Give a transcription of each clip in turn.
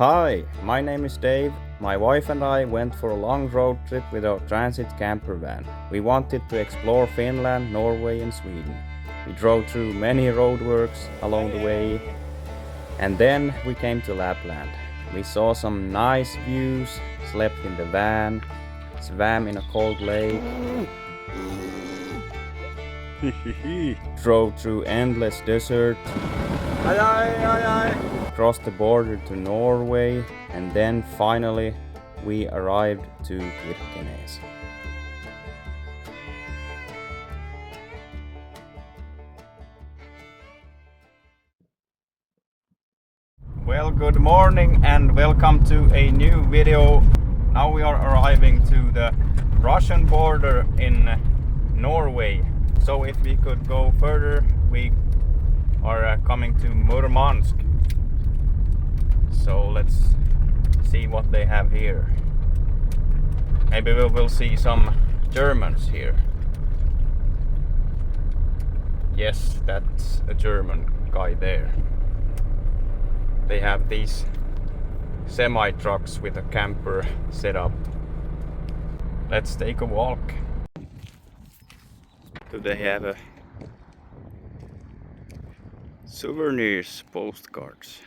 Hi, my name is Dave. My wife and I went for a long road trip with our transit camper van. We wanted to explore Finland, Norway and Sweden. We drove through many roadworks along the way and then we came to Lapland. We saw some nice views, slept in the van, swam in a cold lake, drove through endless desert, crossed the border to Norway, and then finally we arrived to Kirkenes. Well, good morning and welcome to a new video. Now we are arriving to the Russian border in Norway. So if we could go further, we are coming to Murmansk. So let's see what they have here. Maybe we will see some Germans here. Yes, that's a German guy there. They have these semi-trucks with a camper setup. Let's take a walk. Do they have a souvenirs postcards?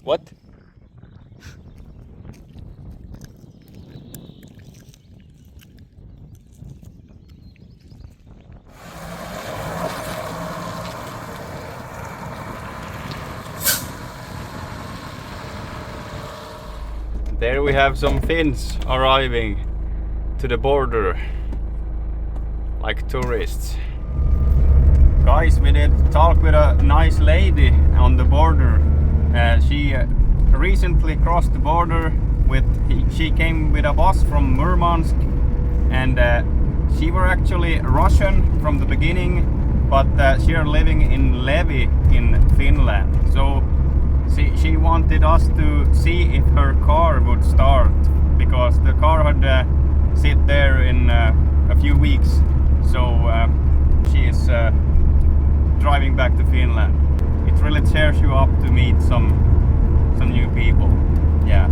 What? There we have some Finns arriving to the border like tourists. Guys, we did talk with a nice lady on the border. She recently crossed the border she came with a bus from Murmansk, and she were actually Russian from the beginning, but she are living in Levi in Finland. So she wanted us to see if her car would start, because the car had sit there in a few weeks. So she is driving back to Finland. It really cheers you up to meet some new people. Yeah.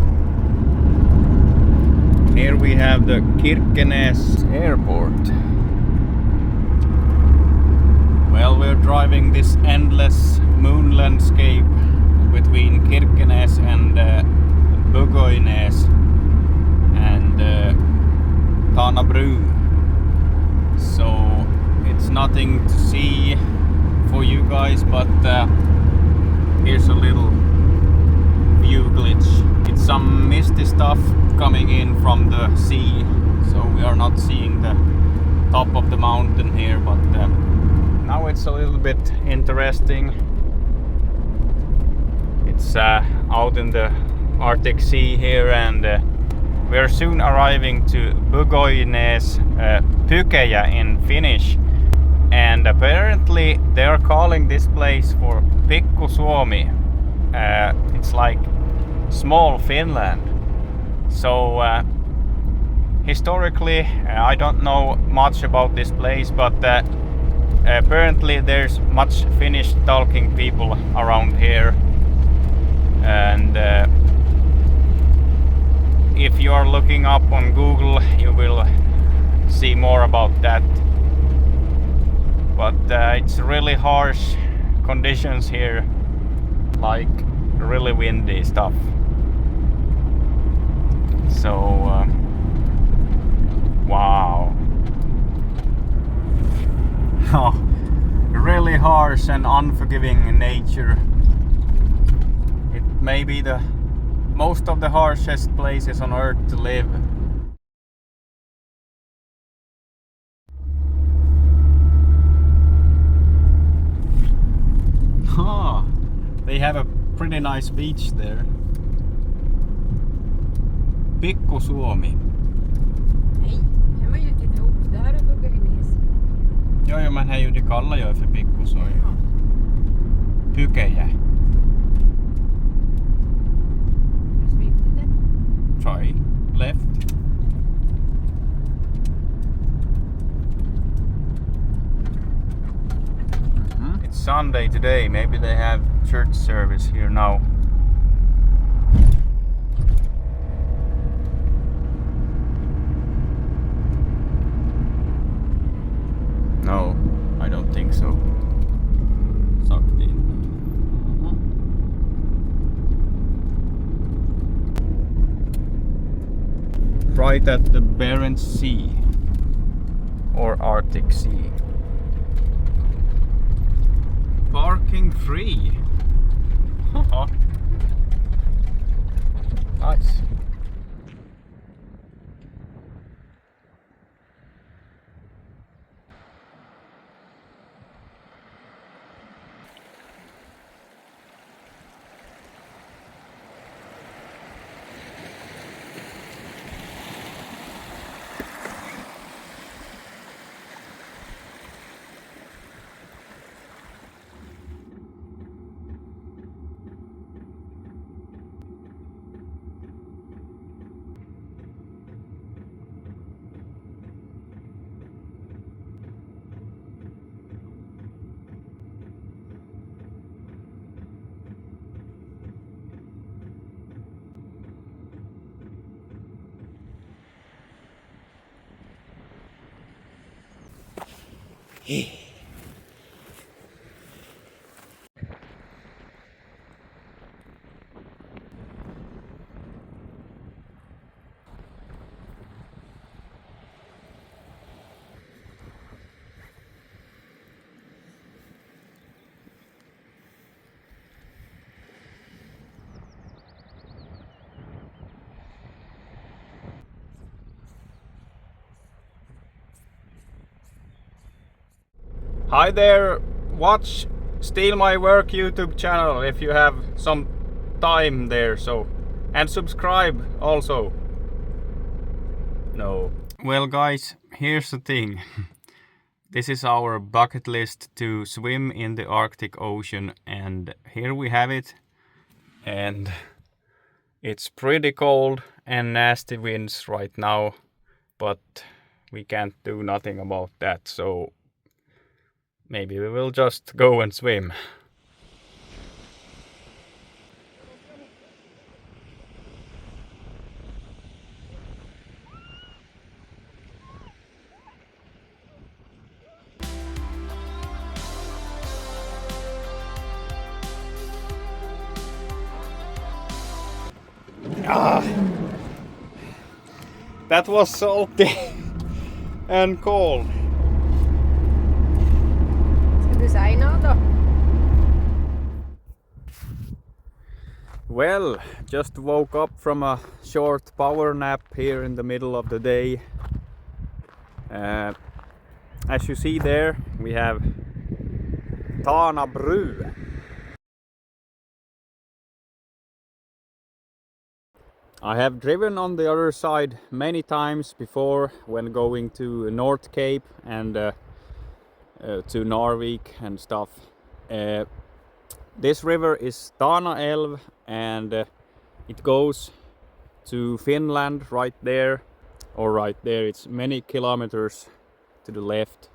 Here we have the Kirkenes airport. Well, we're driving this endless moon landscape between Kirkenes and Bugoines and Tana River. So it's nothing to see for you guys, but here's a little view glitch. It's some misty stuff coming in from the sea, so we are not seeing the top of the mountain here, but now it's a little bit interesting. It's out in the Arctic Sea here, and we are soon arriving to Bugoines Pykäjä in Finnish. And apparently they are calling this place for Pikku Suomi. It's like small Finland. So historically I don't know much about this place, but apparently there's much Finnish talking people around here. And if you are looking up on Google, you will see more about that. But it's really harsh conditions here, like really windy stuff. So wow. Oh, really harsh and unforgiving nature. It may be the most of the harshest places on earth to live. They have a pretty nice beach there. Pikku Suomi. Nej, jag var ju inte ihop. Det här är Bugoines. Ja, men här är ju det Kallajoe för Pikku Suomi. Hykejä. Jos viitte. Try left. It's Sunday today. Maybe they have church service here now. No, I don't think so. Sucked in. Right at the Barents Sea or Arctic Sea. Parking free. Nice. Hi there, watch Steal My Work YouTube channel if you have some time there, so, and subscribe also. No. Well guys, here's the thing. This is our bucket list to swim in the Arctic Ocean, and here we have it. And it's pretty cold and nasty winds right now, but we can't do nothing about that, so maybe we will just go and swim. That was salty and cold. Ska du säga något då? Well, just woke up from a short power nap here in the middle of the day. As you see there, we have Tana River. I have driven on the other side many times before when going to North Cape and to Norway and stuff. This river is Tana Elv, and it goes to Finland right there, or right there, it's many kilometers to the left.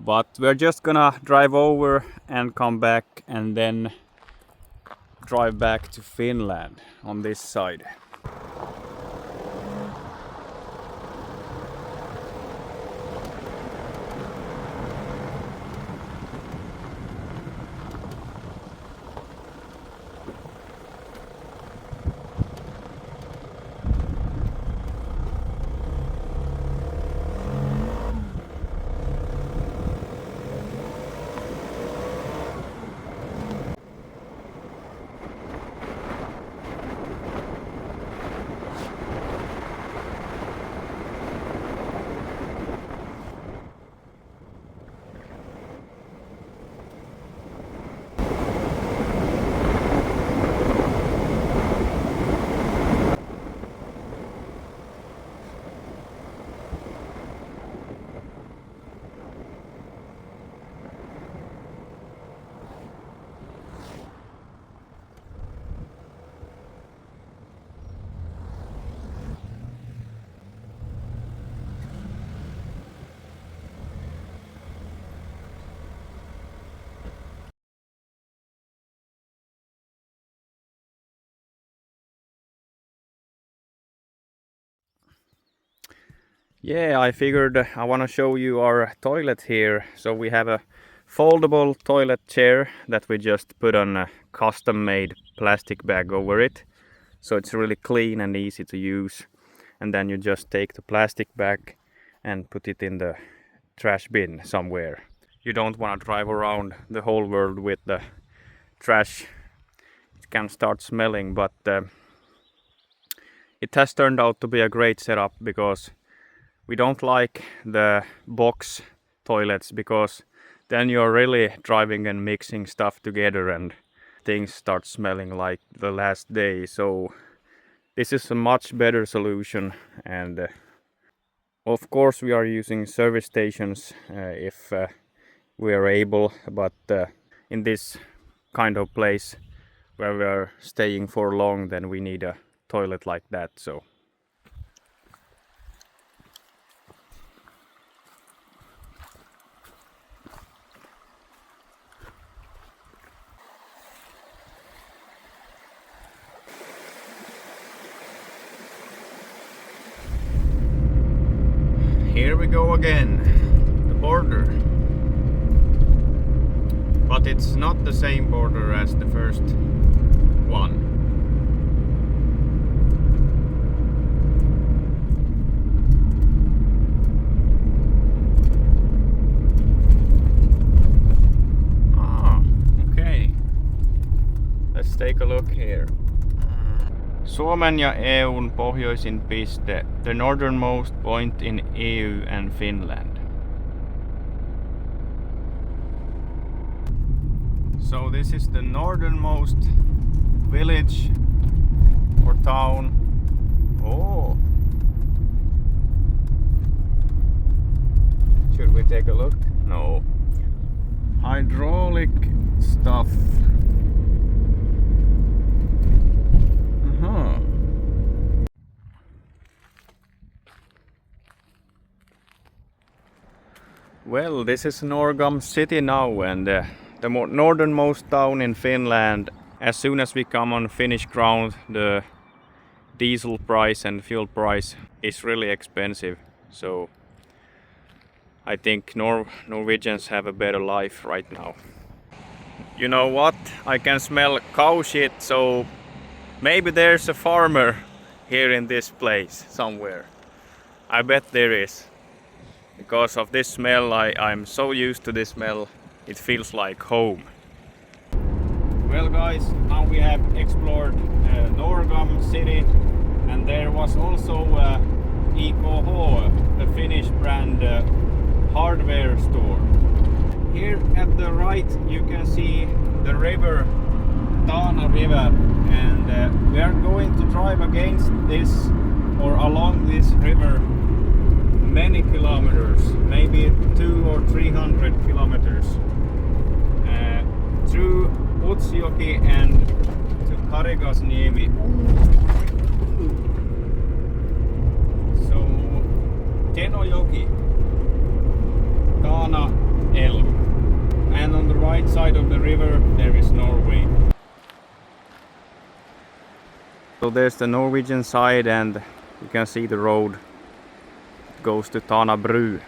But we're just gonna drive over and come back and then drive back to Finland on this side. Yeah, I figured I want to show you our toilet here. So we have a foldable toilet chair that we just put on a custom made plastic bag over it. So it's really clean and easy to use. And then you just take the plastic bag and put it in the trash bin somewhere. You don't want to drive around the whole world with the trash. It can start smelling, but it has turned out to be a great setup because we don't like the box toilets, because then you're really driving and mixing stuff together and things start smelling like the last day. So this is a much better solution, and of course we are using service stations if we are able, but in this kind of place where we are staying for long, then we need a toilet like that. So here we go again, the border. But it's not the same border as the first one. Ah, okay. Let's take a look here. Suomen ja EUn pohjoisin piste, the northernmost point in EU and Finland. So this is the northernmost village or town. Oh! Should we take a look? No. Hydraulic stuff. Well, this is Norgam city now, and the northernmost town in Finland. As soon as we come on Finnish ground, the diesel price and fuel price is really expensive. So I think Norwegians have a better life right now. You know what? I can smell cow shit, so maybe there's a farmer here in this place somewhere. I bet there is. Because of this smell, I'm so used to this smell, it feels like home. Well guys, now we have explored Norgam city, and there was also IKH, the Finnish brand hardware store. Here at the right you can see the river, Tana River, and we are going to drive against this or along this river many kilometers, maybe 200 or 300 kilometers, through Utsjoki and to Karigasniemi. So Tenojoki, Tana Elv, and on the right side of the river there is Norway. So there's the Norwegian side, and you can see the road goes to Tana Bru.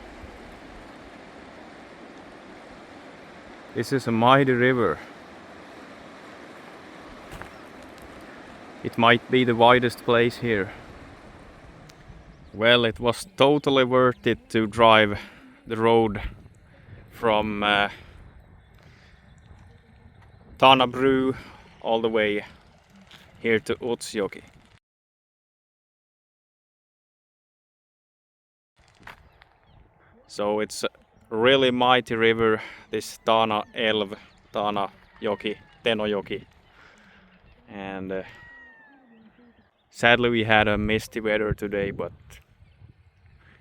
This is a mighty river. It might be the widest place here. Well, it was totally worth it to drive the road from Tana Bru all the way here to Utsjoki. So it's a really mighty river, this Tana Elv, Tana Joki, Tenojoki. And sadly we had a misty weather today, but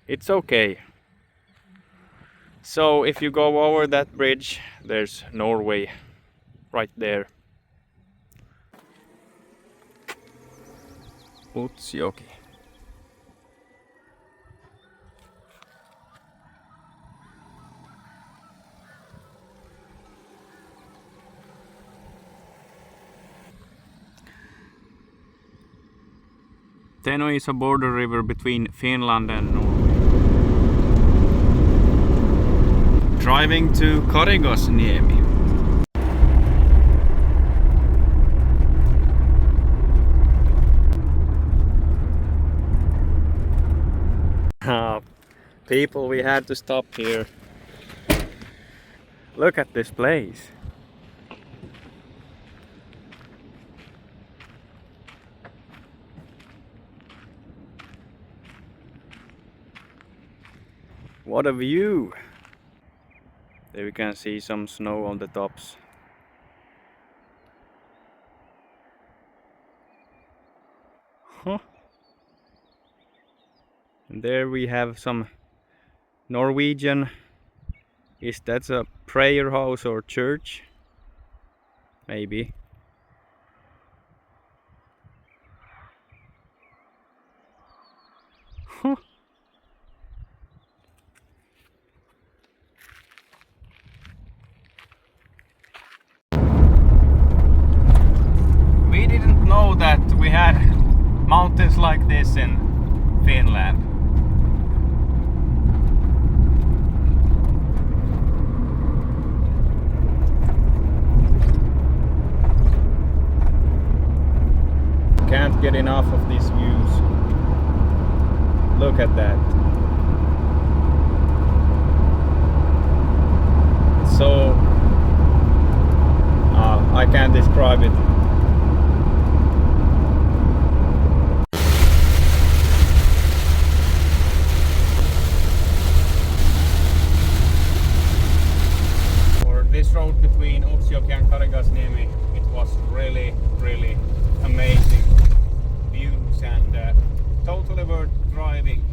it's okay. So if you go over that bridge, there's Norway right there. Utsjoki. Teno is a border river between Finland and Norway. driving to Karigosniemi. People, we had to stop here. Look at this place. What a view! There we can see some snow on the tops. Huh. And there we have some Norwegian. Is that a prayer house or church? Maybe. Huh. We didn't know that we had mountains like this in Finland. Can't get enough of these views. Look at that. It's so... I can't describe it. For this road between Utsjoki and Karigosniemi, it was really amazing views and totally worth driving.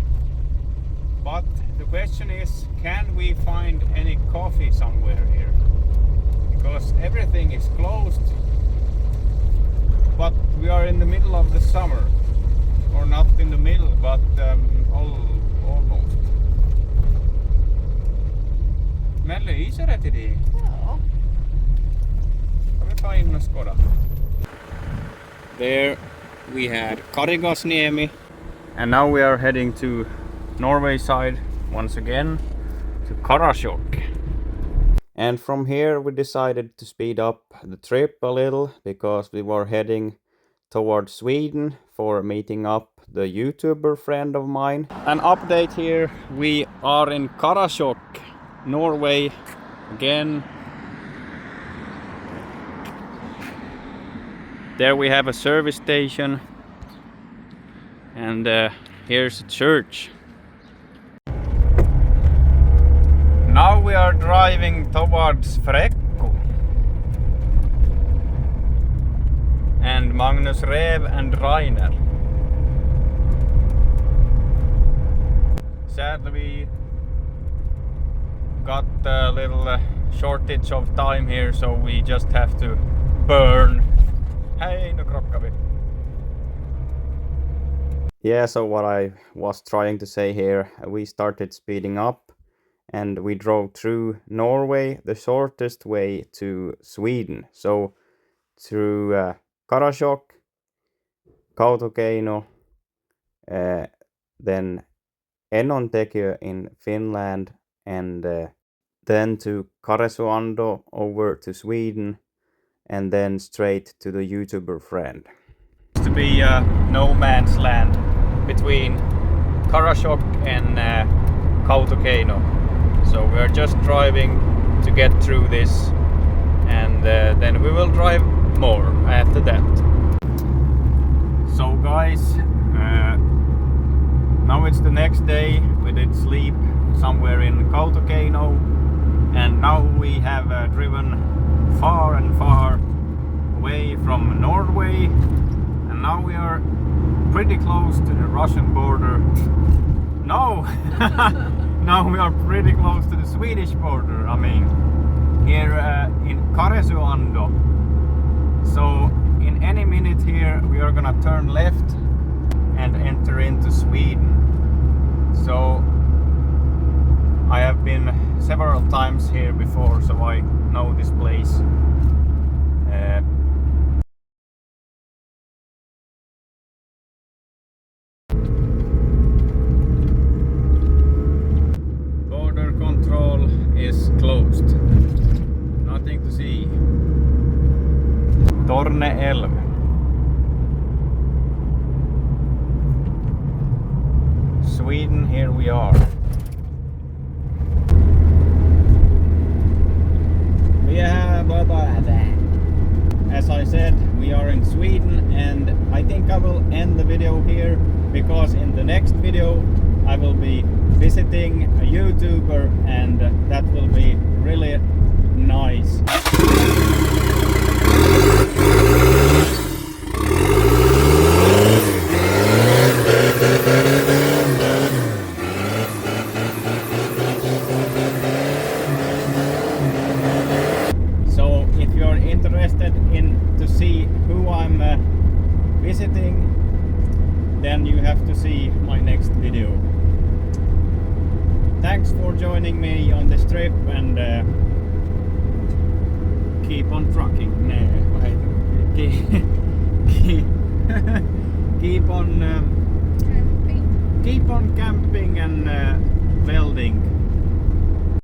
But the question is, can we find any coffee somewhere here? Because everything is closed, but we are in the middle of the summer, or not in the middle, but almost. Merle, isä rätidi? Joo. There we had Karigosniemi, and now we are heading to Norway side once again to Karasjok. And from here we decided to speed up the trip a little because we were heading towards Sweden for meeting up the YouTuber friend of mine. An update here, we are in Karasjok, Norway again. There we have a service station, and here's a church. Now we are driving towards Frekko, and Magnus Rev and Rainer. Sadly we got a little shortage of time here, so we just have to burn. Hey, no krockar vi. Yeah, so what I was trying to say here, we started speeding up and we drove through Norway, the shortest way to Sweden. So through Karasjok, Kautokeino, then Enontekiö in Finland, and then to Karesuando over to Sweden, and then straight to the YouTuber friend. To be no man's land between Karasjok and Kautokeino. So we are just driving to get through this, and then we will drive more after that. So guys, now it's the next day. We did sleep somewhere in Kautokeino, and now we have driven far and far away from Norway, and now we are pretty close to the Russian border. No! Now we are pretty close to the Swedish border. I mean, here in Karesuando. So in any minute here we are gonna turn left and enter into Sweden. So I have been several times here before, so I know this place. Border control is closed. Torne älv. Sweden, here we are. As I said, we are in Sweden, and I think I will end the video here because in the next video I will be visiting a YouTuber, and that will be really nice. So if you're interested in to see who I'm visiting, then you have to see my next video. Thanks for joining me on this trip, and keep on trucking. Keep on camping and welding.